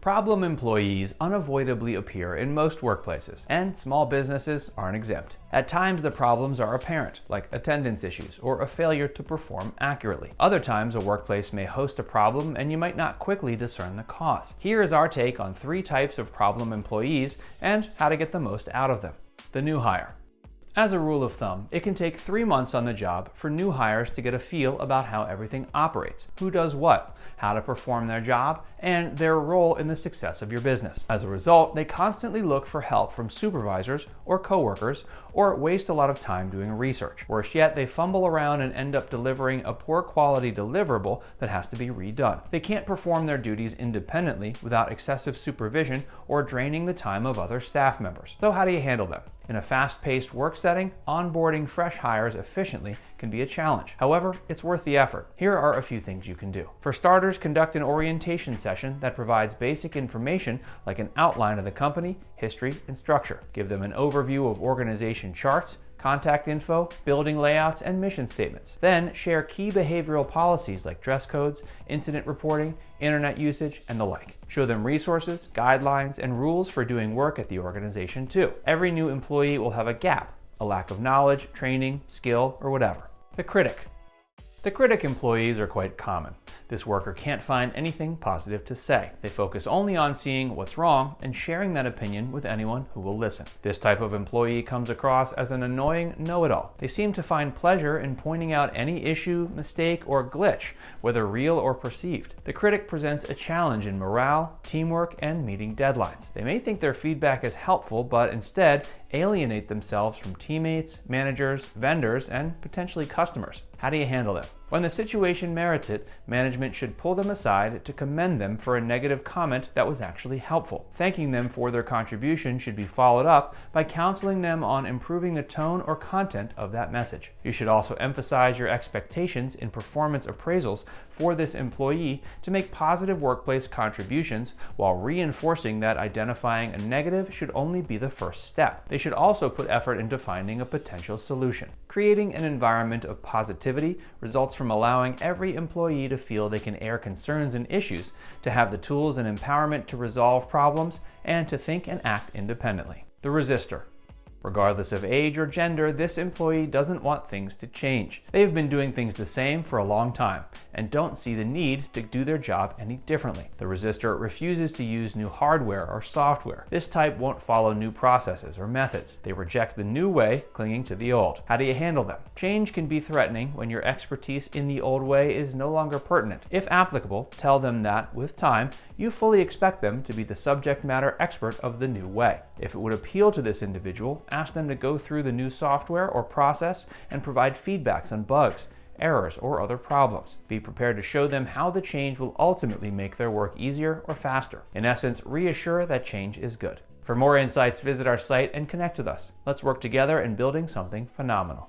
Problem employees unavoidably appear in most workplaces, and small businesses aren't exempt. At times, the problems are apparent, like attendance issues or a failure to perform accurately. Other times, a workplace may host a problem and you might not quickly discern the cause. Here is our take on 3 types of problem employees and how to get the most out of them. The new hire. As a rule of thumb, it can take 3 months on the job for new hires to get a feel about how everything operates, who does what, how to perform their job, and their role in the success of your business. As a result, they constantly look for help from supervisors or coworkers, or waste a lot of time doing research. Worse yet, they fumble around and end up delivering a poor quality deliverable that has to be redone. They can't perform their duties independently without excessive supervision or draining the time of other staff members. So how do you handle them? In a fast-paced work setting, onboarding fresh hires efficiently can be a challenge. However, it's worth the effort. Here are a few things you can do. For starters, conduct an orientation session that provides basic information like an outline of the company, history, and structure. Give them an overview of organization charts, contact info, building layouts, and mission statements. Then share key behavioral policies like dress codes, incident reporting, internet usage, and the like. Show them resources, guidelines, and rules for doing work at the organization too. Every new employee will have a gap, a lack of knowledge, training, skill, or whatever. The critic. The critic employees are quite common. This worker can't find anything positive to say. They focus only on seeing what's wrong and sharing that opinion with anyone who will listen. This type of employee comes across as an annoying know-it-all. They seem to find pleasure in pointing out any issue, mistake, or glitch, whether real or perceived. The critic presents a challenge in morale, teamwork, and meeting deadlines. They may think their feedback is helpful, but instead alienate themselves from teammates, managers, vendors, and potentially customers. How do you handle them? When the situation merits it, management should pull them aside to commend them for a negative comment that was actually helpful. Thanking them for their contribution should be followed up by counseling them on improving the tone or content of that message. You should also emphasize your expectations in performance appraisals for this employee to make positive workplace contributions while reinforcing that identifying a negative should only be the first step. They should also put effort into finding a potential solution. Creating an environment of positivity results from allowing every employee to feel they can air concerns and issues, to have the tools and empowerment to resolve problems, and to think and act independently. The resistor. Regardless of age or gender, this employee doesn't want things to change. They've been doing things the same for a long time and don't see the need to do their job any differently. The resistor refuses to use new hardware or software. This type won't follow new processes or methods. They reject the new way, clinging to the old. How do you handle them? Change can be threatening when your expertise in the old way is no longer pertinent. If applicable, tell them that, with time, you fully expect them to be the subject matter expert of the new way. If it would appeal to this individual, ask them to go through the new software or process and provide feedbacks on bugs, errors, or other problems. Be prepared to show them how the change will ultimately make their work easier or faster. In essence, reassure that change is good. For more insights, visit our site and connect with us. Let's work together in building something phenomenal.